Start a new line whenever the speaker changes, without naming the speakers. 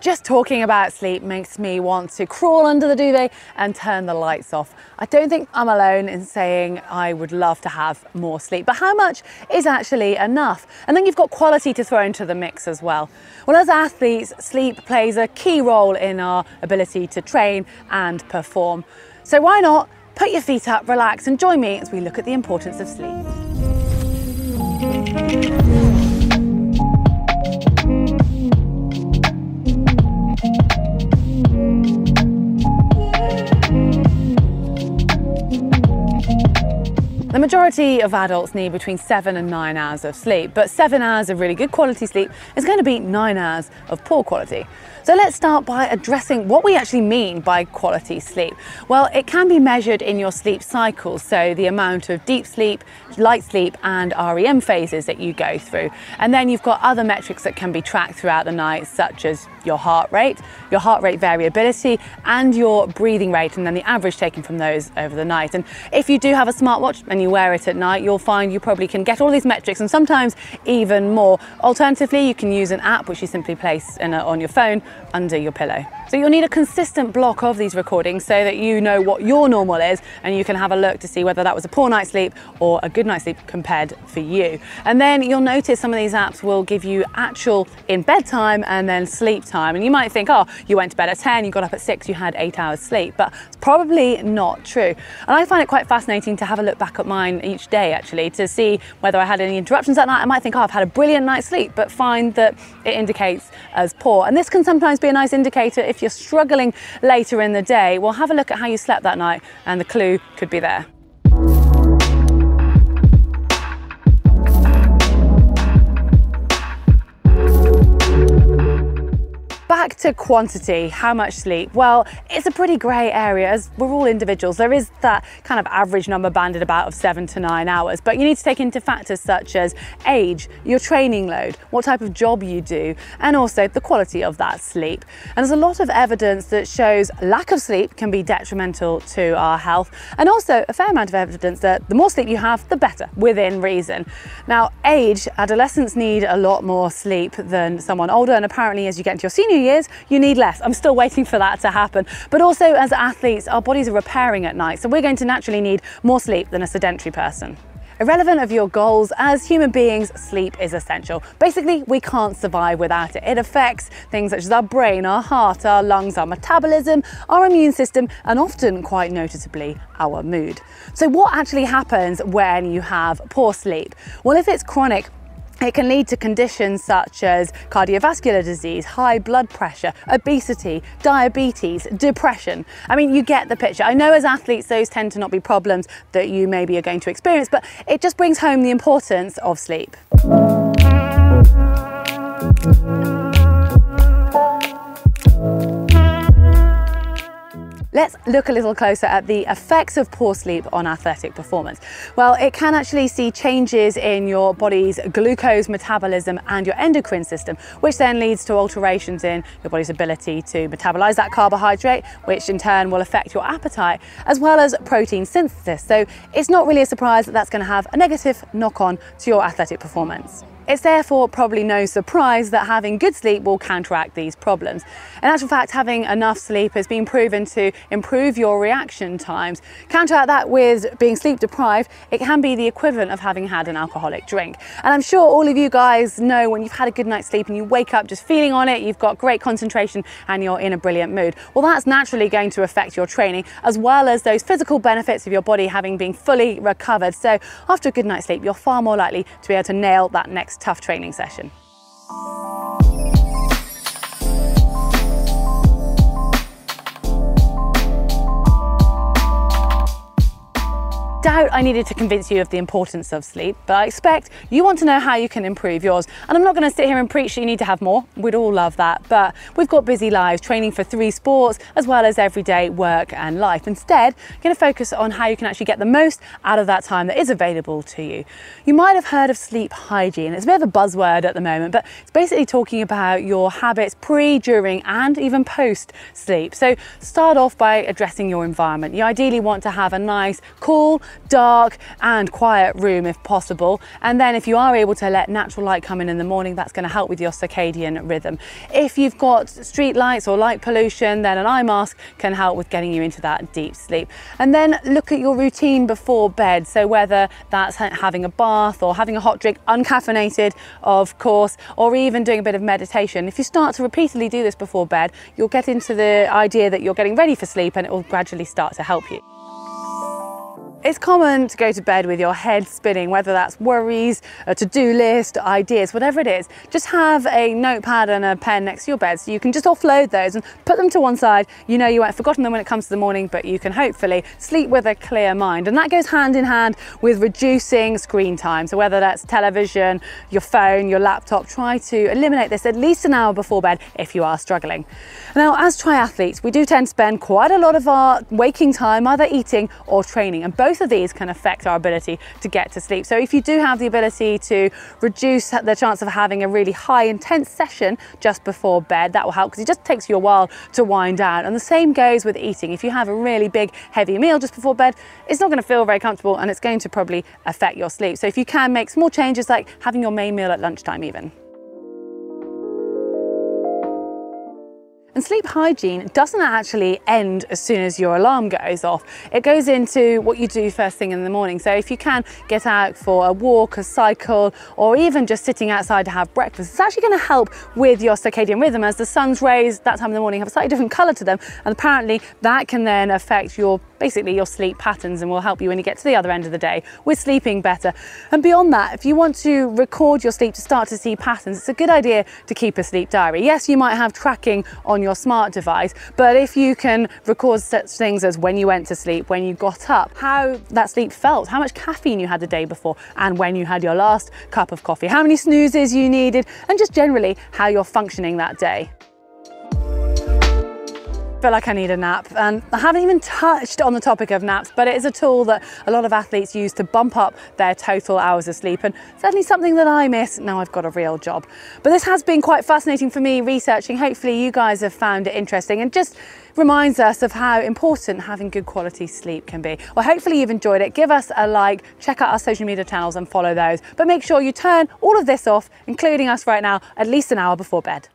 Just talking about sleep makes me want to crawl under the duvet and turn the lights off. I don't think I'm alone in saying I would love to have more sleep, but how much is actually enough? And then you've got quality to throw into the mix as well. Well, as athletes, sleep plays a key role in our ability to train and perform. So why not put your feet up, relax, and join me as we look at the importance of sleep. The majority of adults need between 7 and 9 hours of sleep, but 7 hours of really good quality sleep is going to beat 9 hours of poor quality. So let's start by addressing what we actually mean by quality sleep. Well, it can be measured in your sleep cycles, so the amount of deep sleep, light sleep and REM phases that you go through. And then you've got other metrics that can be tracked throughout the night, such as your heart rate variability and your breathing rate, and then the average taken from those over the night. And if you do have a smartwatch and you wear it at night, you'll find you probably can get all these metrics and sometimes even more. Alternatively, you can use an app which you simply place on your phone under your pillow. So you'll need a consistent block of these recordings so that you know what your normal is, and you can have a look to see whether that was a poor night's sleep or a good night's sleep compared for you. And then you'll notice some of these apps will give you actual in bed time and then sleep time. And you might think, oh, you went to bed at 10, you got up at 6, you had 8 hours sleep, but it's probably not true. And I find it quite fascinating to have a look back at mine each day actually to see whether I had any interruptions that night. I might think, oh, I've had a brilliant night's sleep, but find that it indicates as poor. And this can sometimes be a nice indicator if you're struggling later in the day. Well, have a look at how you slept that night and the clue could be there. Back to quantity, how much sleep? Well, it's a pretty grey area as we're all individuals. There is that kind of average number banded about of 7 to 9 hours, but you need to take into factors such as age, your training load, what type of job you do, and also the quality of that sleep. And there's a lot of evidence that shows lack of sleep can be detrimental to our health, and also a fair amount of evidence that the more sleep you have, the better, within reason. Now, age, adolescents need a lot more sleep than someone older, and apparently as you get into your senior years, you need less. I'm still waiting for that to happen. But also as athletes, our bodies are repairing at night, so we're going to naturally need more sleep than a sedentary person. Irrelevant of your goals, as human beings, sleep is essential. Basically, we can't survive without it. It affects things such as our brain, our heart, our lungs, our metabolism, our immune system, and often, quite noticeably, our mood. So what actually happens when you have poor sleep? Well, if it's chronic, it can lead to conditions such as cardiovascular disease, high blood pressure, obesity, diabetes, depression. I mean, you get the picture. I know as athletes, those tend to not be problems that you maybe are going to experience, but it just brings home the importance of sleep. Let's look a little closer at the effects of poor sleep on athletic performance. Well, it can actually see changes in your body's glucose metabolism and your endocrine system, which then leads to alterations in your body's ability to metabolize that carbohydrate, which in turn will affect your appetite, as well as protein synthesis. So it's not really a surprise that that's going to have a negative knock-on to your athletic performance. It's therefore probably no surprise that having good sleep will counteract these problems. In actual fact, having enough sleep has been proven to improve your reaction times. Counteract that with being sleep deprived, it can be the equivalent of having had an alcoholic drink. And I'm sure all of you guys know when you've had a good night's sleep and you wake up just feeling on it, you've got great concentration and you're in a brilliant mood. Well, that's naturally going to affect your training as well as those physical benefits of your body having been fully recovered. So after a good night's sleep, you're far more likely to be able to nail that next tough training session. Doubt I needed to convince you of the importance of sleep, but I expect you want to know how you can improve yours. And I'm not going to sit here and preach that you need to have more. We'd all love that, but we've got busy lives, training for 3 sports, as well as everyday work and life. Instead, I'm going to focus on how you can actually get the most out of that time that is available to you. You might have heard of sleep hygiene. It's a bit of a buzzword at the moment, but it's basically talking about your habits pre, during, and even post sleep. So start off by addressing your environment. You ideally want to have a nice, cool, dark and quiet room if possible. And then if you are able to let natural light come in the morning, that's going to help with your circadian rhythm. If you've got street lights or light pollution, then an eye mask can help with getting you into that deep sleep. And then look at your routine before bed. So whether that's having a bath or having a hot drink, uncaffeinated of course, or even doing a bit of meditation. If you start to repeatedly do this before bed, you'll get into the idea that you're getting ready for sleep, and it will gradually start to help you. It's common to go to bed with your head spinning, whether that's worries, a to-do list, ideas, whatever it is. Just have a notepad and a pen next to your bed so you can just offload those and put them to one side. You know you won't have forgotten them when it comes to the morning, but you can hopefully sleep with a clear mind. And that goes hand in hand with reducing screen time. So whether that's television, your phone, your laptop, try to eliminate this at least an hour before bed if you are struggling. Now, as triathletes, we do tend to spend quite a lot of our waking time either eating or training, and both of these can affect our ability to get to sleep. So if you do have the ability to reduce the chance of having a really high intense session just before bed, that will help, because it just takes you a while to wind down. And the same goes with eating. If you have a really big heavy meal just before bed, it's not going to feel very comfortable and it's going to probably affect your sleep. So if you can make small changes like having your main meal at lunchtime even. And sleep hygiene doesn't actually end as soon as your alarm goes off. It goes into what you do first thing in the morning. So if you can get out for a walk, a cycle, or even just sitting outside to have breakfast, it's actually going to help with your circadian rhythm, as the sun's rays that time in the morning have a slightly different color to them. And apparently that can then affect basically your sleep patterns, and will help you when you get to the other end of the day with sleeping better. And beyond that, if you want to record your sleep to start to see patterns, it's a good idea to keep a sleep diary. Yes, you might have tracking on your smart device, but if you can record such things as when you went to sleep, when you got up, how that sleep felt, how much caffeine you had the day before, and when you had your last cup of coffee, how many snoozes you needed, and just generally how you're functioning that day. I feel like I need a nap, and I haven't even touched on the topic of naps, but it is a tool that a lot of athletes use to bump up their total hours of sleep, and certainly something that I miss now I've got a real job. But this has been quite fascinating for me researching. Hopefully you guys have found it interesting, and just reminds us of how important having good quality sleep can be. Well, hopefully you've enjoyed it. Give us a like, check out our social media channels and follow those, but make sure you turn all of this off, including us right now, at least an hour before bed.